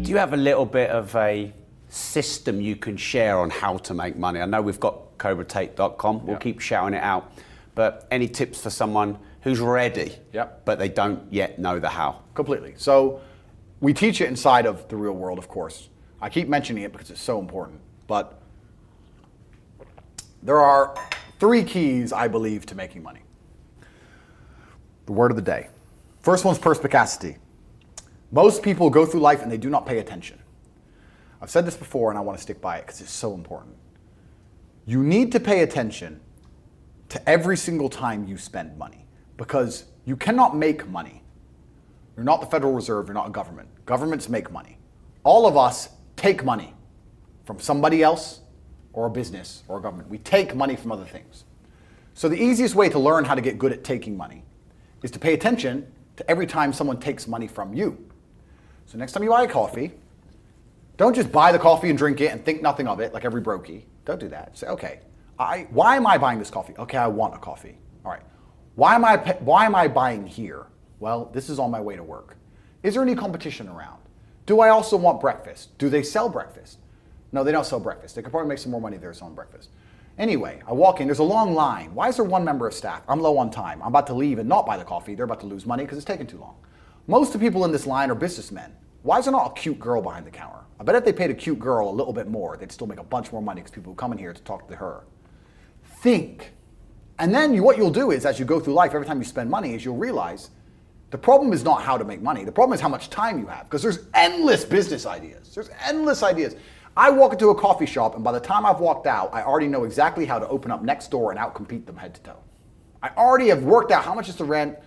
Do you have a little bit of a system you can share on how to make money? I know we've got CobraTate.com. We'll keep shouting it out. But any tips for someone who's ready, but they don't yet know the how? Completely. So we teach it inside of the real world, of course. I keep mentioning it because it's so important. But there are 3 keys, I believe, to making money. The word of the day. First one's perspicacity. Most people go through life and they do not pay attention. I've said this before and I want to stick by it because it's so important. You need to pay attention to every single time you spend money because you cannot make money. You're not the Federal Reserve, you're not a government. Governments make money. All of us take money from somebody else or a business or a government. We take money from other things. So the easiest way to learn how to get good at taking money is to pay attention to every time someone takes money from you. So next time you buy a coffee, don't just buy the coffee and drink it and think nothing of it like every brokey. Don't do that. Say, okay, why am I buying this coffee? Okay, I want a coffee. All right. Why am I buying here? Well, this is on my way to work. Is there any competition around? Do I also want breakfast? Do they sell breakfast? No, they don't sell breakfast. They could probably make some more money if they were selling breakfast. Anyway, I walk in, there's a long line. Why is there one member of staff? I'm low on time. I'm about to leave and not buy the coffee. They're about to lose money because it's taking too long. Most of the people in this line are businessmen. Why is there not a cute girl behind the counter? I bet if they paid a cute girl a little bit more, they'd still make a bunch more money because people would come in here to talk to her. Think. And then what you'll do is, as you go through life, every time you spend money, is you'll realize the problem is not how to make money. The problem is how much time you have because there's endless business ideas. There's endless ideas. I walk into a coffee shop and by the time I've walked out, I already know exactly how to open up next door and outcompete them head to toe. I already have worked out how much is the rent,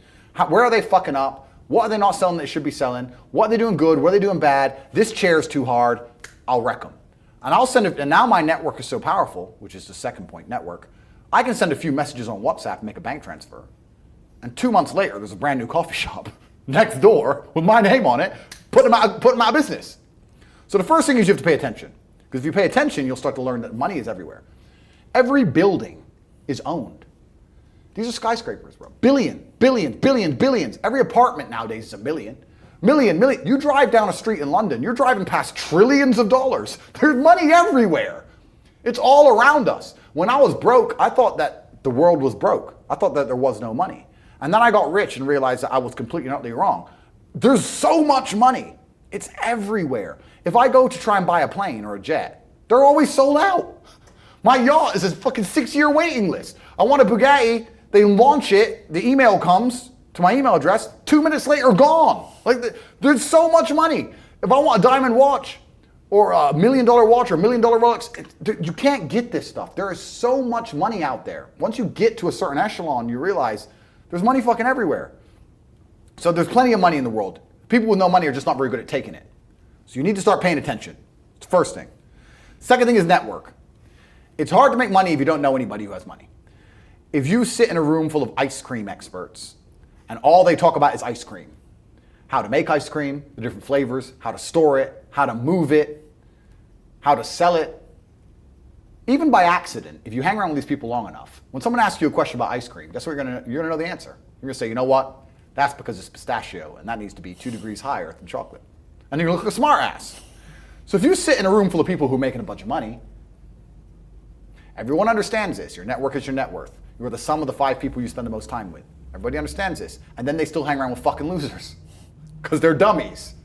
where are they fucking up, what are they not selling that they should be selling, what are they doing good, what are they doing bad, this chair's too hard, I'll wreck them. And I'll send it, and now my network is so powerful, which is the second point, network, I can send a few messages on WhatsApp and make a bank transfer. And 2 months later, there's a brand new coffee shop next door with my name on it, put them out of business. So the first thing is you have to pay attention. Because if you pay attention, you'll start to learn that money is everywhere. Every building is owned. These are skyscrapers, bro. Billions. Every apartment nowadays is a million. Million. You drive down a street in London, you're driving past trillions of dollars. There's money everywhere. It's all around us. When I was broke, I thought that the world was broke. I thought that there was no money. And then I got rich and realized that I was completely and utterly wrong. There's so much money. It's everywhere. If I go to try and buy a plane or a jet, they're always sold out. My yacht is a fucking 6-year waiting list. I want a Bugatti, they launch it, the email comes to my email address, 2 minutes later, gone. Like, there's so much money. If I want a diamond watch, or a $1 million watch, or $1 million Rolex, you can't get this stuff. There is so much money out there. Once you get to a certain echelon, you realize there's money fucking everywhere. So there's plenty of money in the world. People with no money are just not very good at taking it. So you need to start paying attention. It's the first thing. Second thing is network. It's hard to make money if you don't know anybody who has money. If you sit in a room full of ice cream experts and all they talk about is ice cream, how to make ice cream, the different flavors, how to store it, how to move it, how to sell it, even by accident, if you hang around with these people long enough, when someone asks you a question about ice cream, guess what you're gonna know the answer. You're gonna say, you know what? That's because it's pistachio, and that needs to be 2 degrees higher than chocolate. And you're gonna look like a smart ass. So if you sit in a room full of people who are making a bunch of money, everyone understands this. Your network is your net worth. You're the sum of the 5 people you spend the most time with. Everybody understands this. And then they still hang around with fucking losers because they're dummies.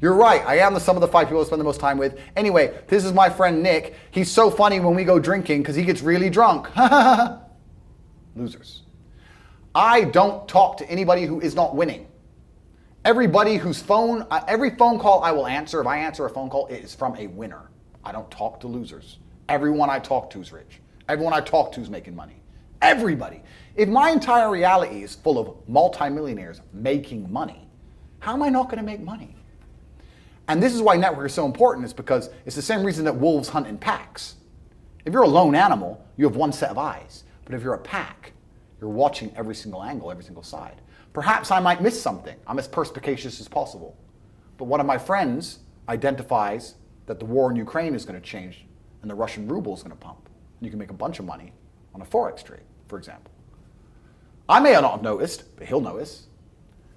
You're right, I am the sum of the 5 people I spend the most time with. Anyway, this is my friend Nick. He's so funny when we go drinking because he gets really drunk. Losers. I don't talk to anybody who is not winning. Everybody every phone call I will answer, if I answer a phone call, it is from a winner. I don't talk to losers. Everyone I talk to is rich. Everyone I talk to is making money. Everybody. If my entire reality is full of multimillionaires making money, how am I not going to make money? And this is why network is so important, is because it's the same reason that wolves hunt in packs. If you're a lone animal, you have one set of eyes. But if you're a pack, you're watching every single angle, every single side. Perhaps I might miss something. I'm as perspicacious as possible. But one of my friends identifies that the war in Ukraine is going to change and the Russian ruble is going to pump. And you can make a bunch of money on a Forex trade, for example. I may not have noticed, but he'll notice.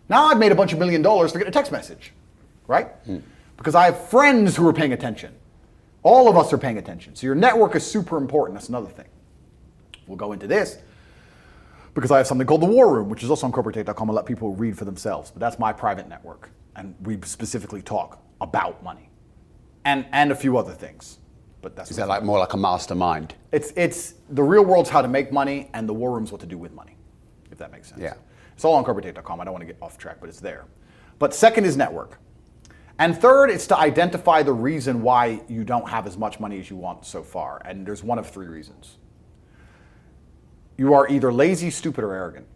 Now I've made a bunch of $1 million for getting a text message, right? because I have friends who are paying attention. All of us are paying attention. So your network is super important. That's another thing. We'll go into this because I have something called the War Room, which is also on corporatate.com. I'll let people read for themselves. But that's my private network. And we specifically talk about money and a few other things. But that's is that like more like a mastermind? It's the real world's how to make money, and the War Room's what to do with money, if that makes sense. Yeah. It's all on corporatate.com. I don't want to get off track, but it's there. But second is network. And third, it's to identify the reason why you don't have as much money as you want so far. And there's one of three reasons. You are either lazy, stupid, or arrogant.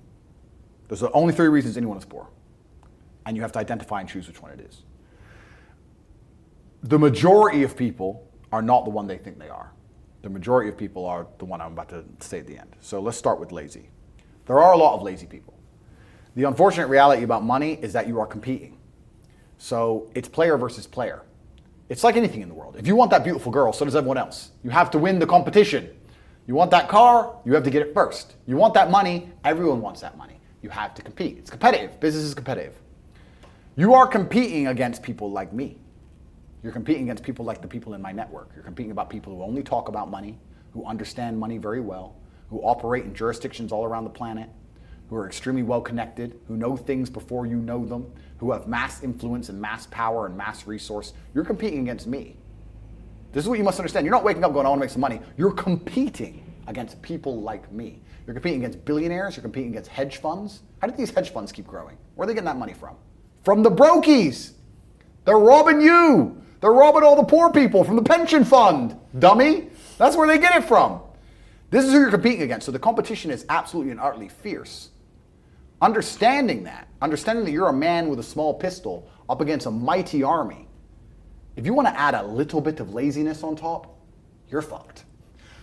Those are the only three reasons anyone is poor. And you have to identify and choose which one it is. The majority of people are not the one they think they are. The majority of people are the one I'm about to say at the end. So let's start with lazy. There are a lot of lazy people. The unfortunate reality about money is that you are competing. So it's player versus player. It's like anything in the world. If you want that beautiful girl, so does everyone else. You have to win the competition. You want that car, you have to get it first. You want that money, everyone wants that money. You have to compete. It's competitive. Business is competitive. You are competing against people like me. You're competing against people like the people in my network. You're competing about people who only talk about money, who understand money very well, who operate in jurisdictions all around the planet, who are extremely well connected, who know things before you know them, who have mass influence and mass power and mass resource. You're competing against me. This is what you must understand. You're not waking up going, I want to make some money. You're competing against people like me. You're competing against billionaires. You're competing against hedge funds. How did these hedge funds keep growing? Where are they getting that money from? From the brokies. They're robbing you. They're robbing all the poor people from the pension fund, dummy. That's where they get it from. This is who you're competing against. So the competition is absolutely and utterly fierce. Understanding that you're a man with a small pistol up against a mighty army, if you want to add a little bit of laziness on top, you're fucked.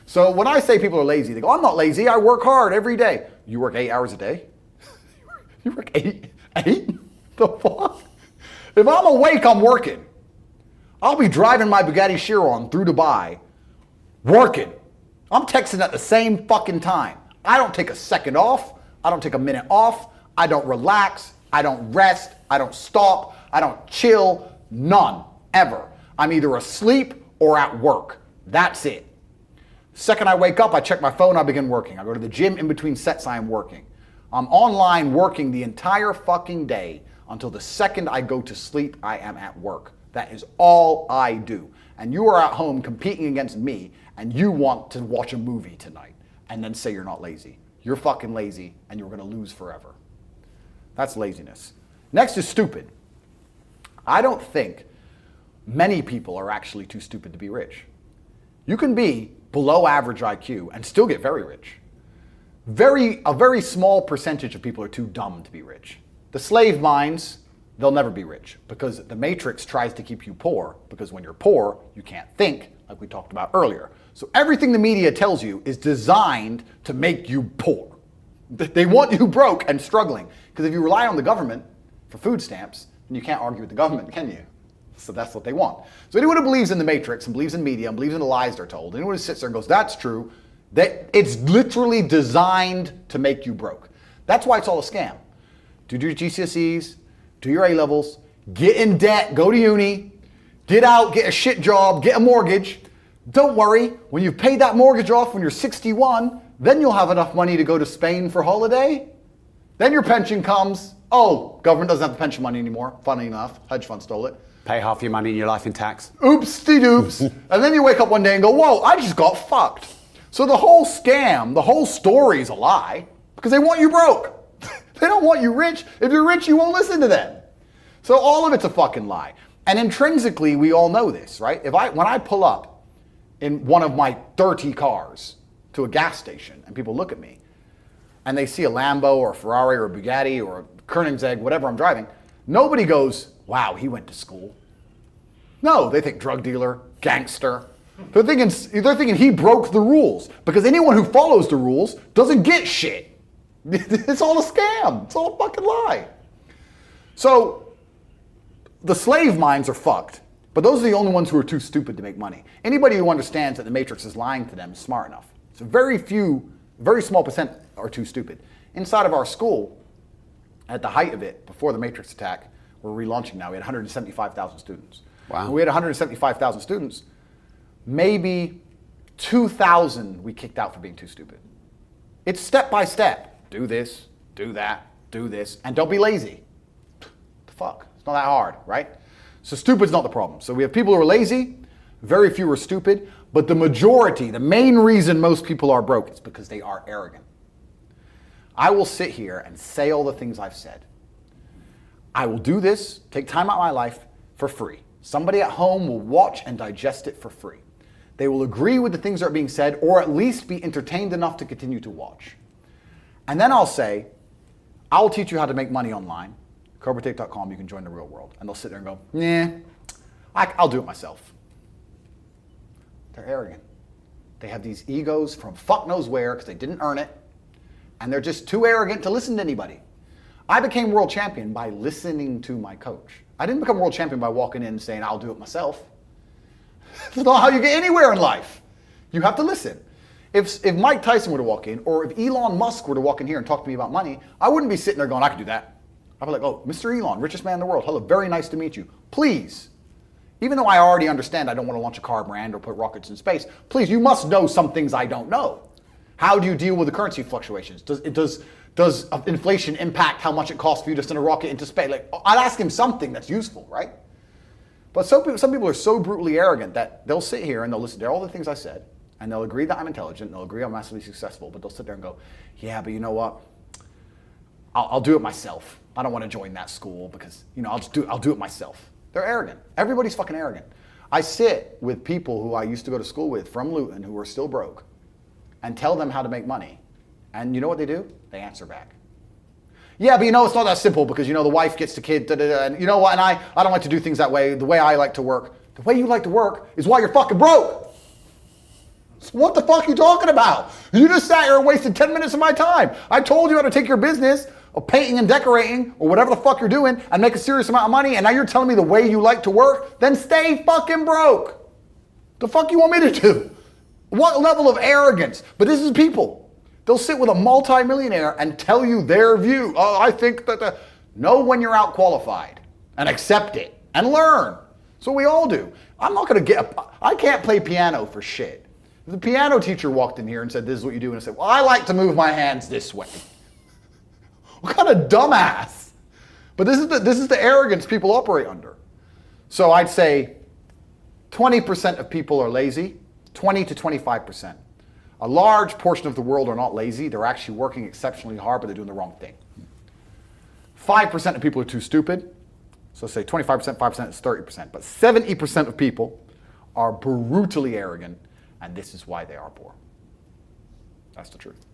So when I say people are lazy, they go, I'm not lazy, I work hard every day. You work 8 hours a day? You work eight? The fuck? If I'm awake, I'm working. I'll be driving my Bugatti Chiron through Dubai, working. I'm texting at the same fucking time. I don't take a second off. I don't take a minute off. I don't relax. I don't rest. I don't stop. I don't chill. None. Ever. I'm either asleep or at work. That's it. Second I wake up, I check my phone, I begin working. I go to the gym in between sets, I am working. I'm online working the entire fucking day until the second I go to sleep, I am at work. That is all I do. And you are at home competing against me, and you want to watch a movie tonight and then say you're not lazy. You're fucking lazy, and you're going to lose forever. That's laziness. Next is stupid. I don't think many people are actually too stupid to be rich. You can be below average IQ and still get very rich. A very small percentage of people are too dumb to be rich. The slave minds, they'll never be rich because the matrix tries to keep you poor, because when you're poor, you can't think, like we talked about earlier. So everything the media tells you is designed to make you poor. They want you broke and struggling, because if you rely on the government for food stamps, then you can't argue with the government, can you? So that's what they want. So anyone who believes in the matrix and believes in media and believes in the lies they're told, anyone who sits there and goes, that's true, it's literally designed to make you broke. That's why it's all a scam. Do your GCSEs, do your A-levels, get in debt, go to uni, get out, get a shit job, get a mortgage. Don't worry, when you've paid that mortgage off when you're 61, then you'll have enough money to go to Spain for holiday. Then your pension comes. Oh, government doesn't have the pension money anymore. Funny enough, hedge fund stole it. Pay half your money in your life in tax. Oops-de-doops. And then you wake up one day and go, whoa, I just got fucked. So the whole scam, the whole story is a lie because they want you broke. They don't want you rich. If you're rich, you won't listen to them. So all of it's a fucking lie. And intrinsically, we all know this, right? When I pull up in one of my 30 cars to a gas station and people look at me and they see a Lambo or a Ferrari or a Bugatti or a Koenigsegg, whatever I'm driving, nobody goes, wow, he went to school. No, they think drug dealer, gangster. They're thinking he broke the rules, because anyone who follows the rules doesn't get shit. It's all a scam. It's all a fucking lie. So the slave minds are fucked, but those are the only ones who are too stupid to make money. Anybody who understands that the matrix is lying to them is smart enough. So very small percent are too stupid. Inside of our school, at the height of it, before the matrix attack, we're relaunching now, we had 175,000 students. Wow. When we had 175,000 students, maybe 2,000 we kicked out for being too stupid. It's step by step. Do this, do that, do this, and don't be lazy. The fuck? It's not that hard, right? So stupid's not the problem. So we have people who are lazy, very few are stupid, but the majority, the main reason most people are broke is because they are arrogant. I will sit here and say all the things I've said. I will do this, take time out of my life for free. Somebody at home will watch and digest it for free. They will agree with the things that are being said, or at least be entertained enough to continue to watch. And then I'll say, I'll teach you how to make money online. CobraTate.com, you can join the real world. And they'll sit there and go, nah, I'll do it myself. They're arrogant. They have these egos from fuck knows where because they didn't earn it. And they're just too arrogant to listen to anybody. I became world champion by listening to my coach. I didn't become world champion by walking in and saying, I'll do it myself. That's not how you get anywhere in life. You have to listen. If Mike Tyson were to walk in, or if Elon Musk were to walk in here and talk to me about money, I wouldn't be sitting there going, I can do that. I'd be like, oh, Mr. Elon, richest man in the world. Hello, very nice to meet you. Please, even though I already understand I don't want to launch a car brand or put rockets in space, please, you must know some things I don't know. How do you deal with the currency fluctuations? Does inflation impact how much it costs for you to send a rocket into space? Like, I'd ask him something that's useful, right? But some people are so brutally arrogant that they'll sit here and they'll listen to all the things I said, and they'll agree that I'm intelligent, and they'll agree I'm massively successful, but they'll sit there and go, yeah, but you know what? I'll do it myself. I don't want to join that school because, I'll do it myself. They're arrogant. Everybody's fucking arrogant. I sit with people who I used to go to school with from Luton who are still broke and tell them how to make money. And you know what they do? They answer back. Yeah, but it's not that simple because, the wife gets the kid, and you know what, and I don't like to do things that way. The way I like to work, the way you like to work is why you're fucking broke. So what the fuck are you talking about? You just sat here and wasted 10 minutes of my time. I told you how to take your business of painting and decorating or whatever the fuck you're doing and make a serious amount of money, and now you're telling me the way you like to work? Then stay fucking broke. The fuck you want me to do? What level of arrogance? But this is people. They'll sit with a multimillionaire and tell you their view. Oh, I think that know when you're out qualified and accept it and learn. So we all do. I'm not going to I can't play piano for shit. If the piano teacher walked in here and said, this is what you do, and I said, well, I like to move my hands this way. What kind of dumbass? But this is the arrogance people operate under. So I'd say 20% of people are lazy, 20 to 25%. A large portion of the world are not lazy. They're actually working exceptionally hard, but they're doing the wrong thing. 5% of people are too stupid. So say 25%, 5% is 30%. But 70% of people are brutally arrogant, and this is why they are poor. That's the truth.